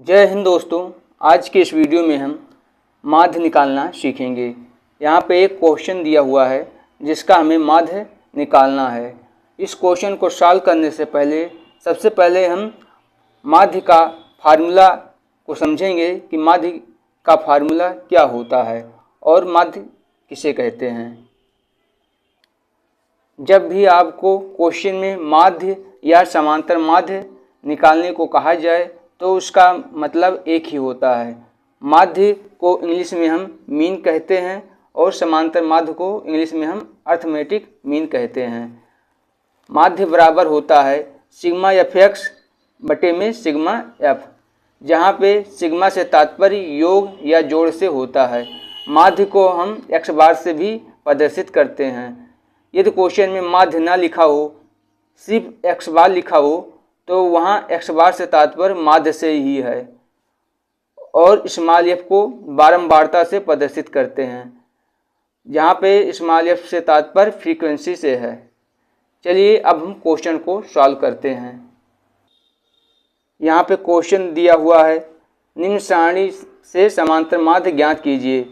जय हिंद दोस्तों। आज के इस वीडियो में हम माध्य निकालना सीखेंगे। यहाँ पे एक क्वेश्चन दिया हुआ है जिसका हमें माध्य निकालना है। इस क्वेश्चन को सॉल्व करने से पहले सबसे पहले हम माध्य का फार्मूला को समझेंगे कि माध्य का फार्मूला क्या होता है और माध्य किसे कहते हैं। जब भी आपको क्वेश्चन में माध्य या समांतर माध्य निकालने को कहा जाए तो उसका मतलब एक ही होता है। माध्य को इंग्लिश में हम मीन कहते हैं और समांतर माध्य को इंग्लिश में हम अर्थमेटिक मीन कहते हैं। माध्य बराबर होता है सिग्मा एफ एक्स बटे में सिग्मा एफ, जहाँ पे सिग्मा से तात्पर्य योग या जोड़ से होता है। माध्य को हम एक्स बार से भी प्रदर्शित करते हैं। यदि क्वेश्चन में माध्य ना लिखा हो, सिर्फ एक्स बार लिखा हो, तो वहाँ एक्स बार से तात्पर्य माध्य से ही है और स्मॉल एफ को बारंबारता से प्रदर्शित करते हैं, जहाँ पे स्मॉल एफ से तात्पर्य फ्रीक्वेंसी से है। चलिए अब हम क्वेश्चन को सॉल्व करते हैं। यहाँ पे क्वेश्चन दिया हुआ है, निम्न सारणी से समांतर माध्य ज्ञात कीजिए।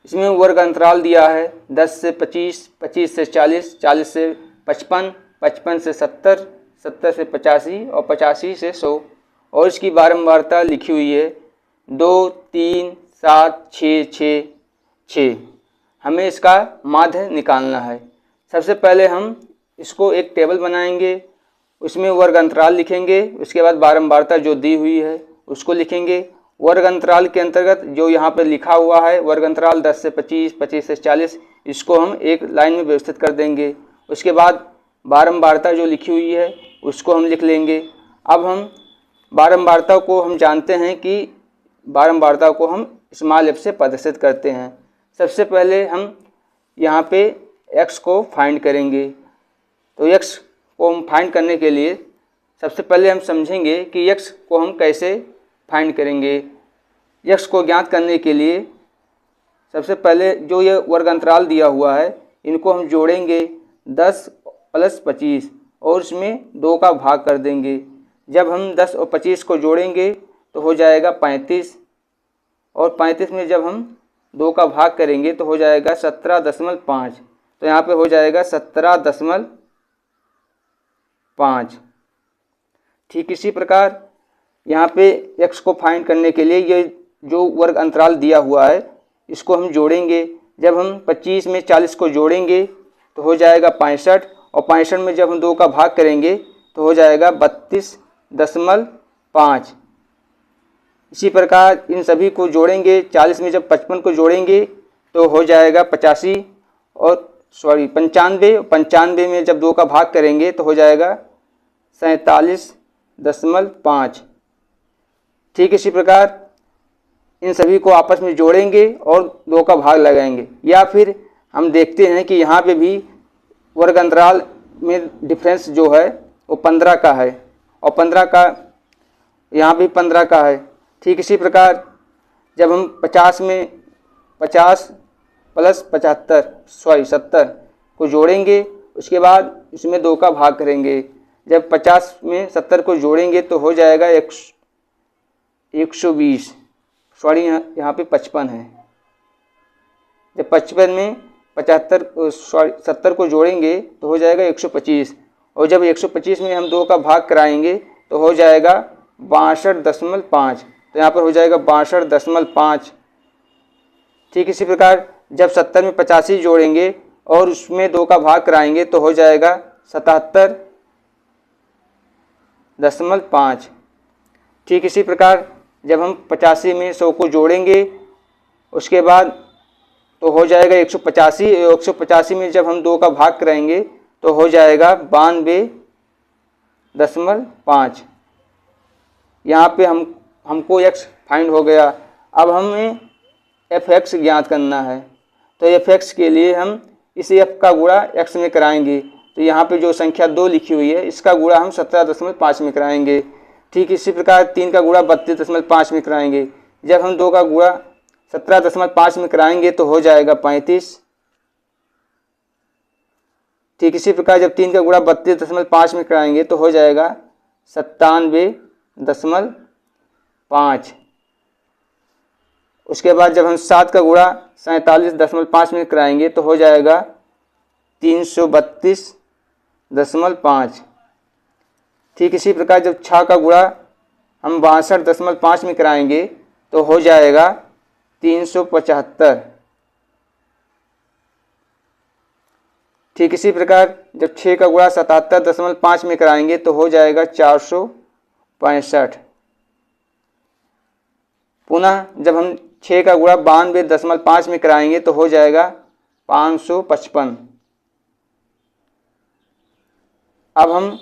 इसमें वर्ग अंतराल दिया है 10 से 25, 25 से 40, 40 से 55, 55 से 70, 70 से 85 और 85 से 100 और इसकी बारंबारता लिखी हुई है 2, 3, 7, 6, 6, 6। हमें इसका माध्य निकालना है। सबसे पहले हम इसको एक टेबल बनाएंगे, उसमें वर्ग अंतराल लिखेंगे, उसके बाद बारंबारता जो दी हुई है उसको लिखेंगे। वर्ग अंतराल के अंतर्गत जो यहाँ पर लिखा हुआ है वर्ग अंतराल 10 से 25, 25 से 40, इसको हम एक लाइन में व्यवस्थित कर देंगे। उसके बाद बारंबारता जो लिखी हुई है उसको हम लिख लेंगे। अब हम बारंबारता को हम जानते हैं कि बारंबारता को हम स्मॉल एफ से प्रदर्शित करते हैं। सबसे पहले हम यहाँ पे x को फाइंड करेंगे। तो x को हम फाइंड करने के लिए सबसे पहले हम समझेंगे कि x को हम कैसे फाइंड करेंगे। x को ज्ञात करने के लिए सबसे पहले जो ये वर्ग अंतराल दिया हुआ है इनको हम जोड़ेंगे 10 + 25 और इसमें 2 का भाग कर देंगे। जब हम 10 और 25 को जोड़ेंगे तो हो जाएगा 35 और 35 में जब हम 2 का भाग करेंगे तो हो जाएगा 17.5। तो यहाँ पे हो जाएगा 17.5। ठीक इसी प्रकार यहाँ पे x को फाइंड करने के लिए ये जो वर्ग अंतराल दिया हुआ है इसको हम जोड़ेंगे। जब हम 25 में 40 को जोड़ेंगे तो हो जाएगा 65 और 65 में जब हम 2 का भाग करेंगे तो हो जाएगा 32.5। इसी प्रकार इन सभी को जोड़ेंगे। 40 में जब 55 को जोड़ेंगे तो हो जाएगा 85 और 95 में जब 2 का भाग करेंगे तो हो जाएगा 47.5। ठीक इसी प्रकार इन सभी को आपस में जोड़ेंगे और 2 का भाग लगाएंगे। या फिर हम देखते हैं कि यहाँ पे भी वर्ग अंतराल में डिफरेंस जो है वो 15 का है और 15 का यहाँ भी 15 का है। ठीक इसी प्रकार जब हम 50 में 50 + 70 को जोड़ेंगे उसके बाद इसमें 2 का भाग करेंगे। जब 50 में 70 को जोड़ेंगे तो हो जाएगा 120, यहाँ पे 55 है। जब 55 में 70 को जोड़ेंगे तो हो जाएगा 125 और जब 125 में हम 2 का भाग कराएंगे तो हो जाएगा 62.5। तो यहाँ पर हो जाएगा 62.5। ठीक इसी प्रकार जब 70 में 85 जोड़ेंगे और उसमें 2 का भाग कराएंगे तो हो जाएगा 77.5। ठीक इसी प्रकार जब हम 85 में 100 को जोड़ेंगे उसके बाद तो हो जाएगा 185 और 185 में जब हम 2 का भाग कराएंगे तो हो जाएगा 92.5। यहाँ पे हमको x फाइंड हो गया। अब हमें fx ज्ञात करना है। तो fx के लिए हम इस f का गुणा x में कराएंगे। तो यहाँ पे जो संख्या 2 लिखी हुई है इसका गुणा हम 17.5 में कराएंगे। ठीक इसी प्रकार 3 का गुणा 32.5 में कराएंगे। जब हम 2 का गुणा 17.5 में कराएंगे तो हो जाएगा 35। ठीक इसी प्रकार जब 3 का गुणा 32.5 में कराएंगे तो हो जाएगा 97.5। 5। उसके बाद जब हम 7 का गुणा 47.5 में कराएंगे तो हो जाएगा 332.5। ठीक इसी प्रकार जब 6 का गुणा हम 62.5 में कराएंगे तो हो जाएगा 375। ठीक इसी प्रकार जब 6 का गुणा 77.5 में कराएंगे तो हो जाएगा 465। पुनः जब हम 6 का गुणा 92.5 में कराएंगे तो हो जाएगा 555। अब हम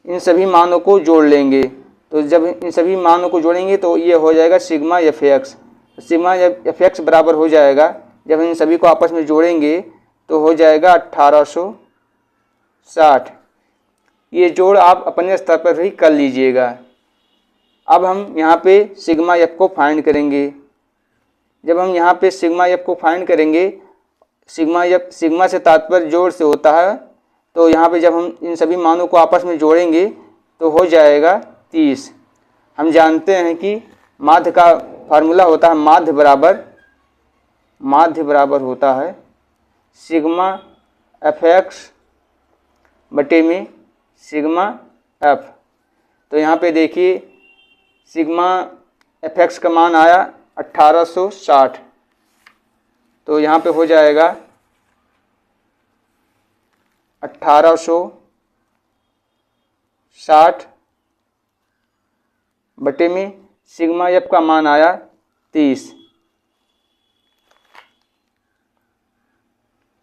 इन सभी मानों को जोड़ लेंगे। तो जब इन सभी मानों को जोड़ेंगे तो ये हो जाएगा sigma F x. Sigma F x बराबर हो जाएगा, जब इन सभी को आपस में जोड़ेंगे तो हो जाएगा 1860। ये जोड़ आप अपने स्तर पर ही कर लीजिएगा। अब हम यहाँ पे सिग्मा एफ को फाइंड करेंगे। जब हम यहाँ पे सिग्मा एफ को फाइंड करेंगे, सिग्मा से तात्पर्य जोड़ से होता है, तो यहाँ पे जब हम इन सभी मानों को आपस में जोड़ेंगे तो हो जाएगा 30। हम जानते हैं कि माध्य का फार्मूला होता है माध्य बराबर होता है सिग्मा एफ एक्स बटे में सिग्मा एफ। तो यहाँ पे देखिए सिग्मा एफ एक्स का मान आया 1860। तो यहाँ पे हो जाएगा 1860 बटे में सिग्मा एफ का मान आया 30।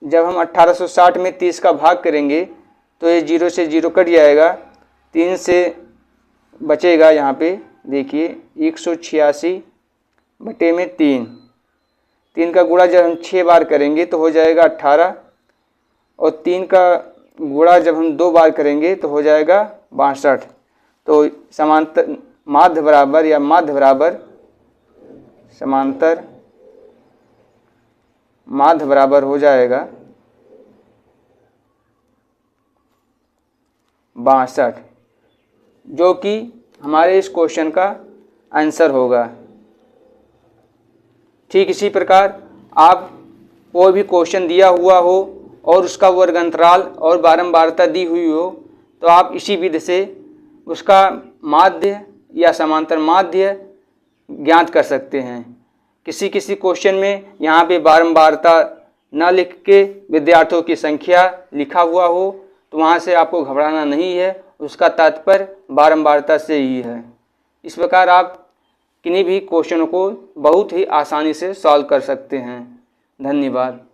जब हम 1860 में 30 का भाग करेंगे तो ये 0 से 0 कट जाएगा, 3 से बचेगा यहाँ पे देखिए 186 बटे में 3 का गुणा जब हम 6 बार करेंगे तो हो जाएगा 18, और 3 का गुणा जब हम 2 बार करेंगे तो हो जाएगा 62। तो समांतर माध्य बराबर हो जाएगा 62, जो कि हमारे इस क्वेश्चन का आंसर होगा। ठीक इसी प्रकार आप कोई भी क्वेश्चन दिया हुआ हो और उसका वर्ग अंतराल और बारंबारता दी हुई हो तो आप इसी विधि से उसका माध्य या समांतर माध्य ज्ञात कर सकते हैं। किसी क्वेश्चन में यहाँ पे बारंबारता न लिख के विद्यार्थियों की संख्या लिखा हुआ हो तो वहाँ से आपको घबराना नहीं है, उसका तात्पर्य बारंबारता से ही है। इस प्रकार आप किन्हीं भी क्वेश्चनों को बहुत ही आसानी से सॉल्व कर सकते हैं। धन्यवाद।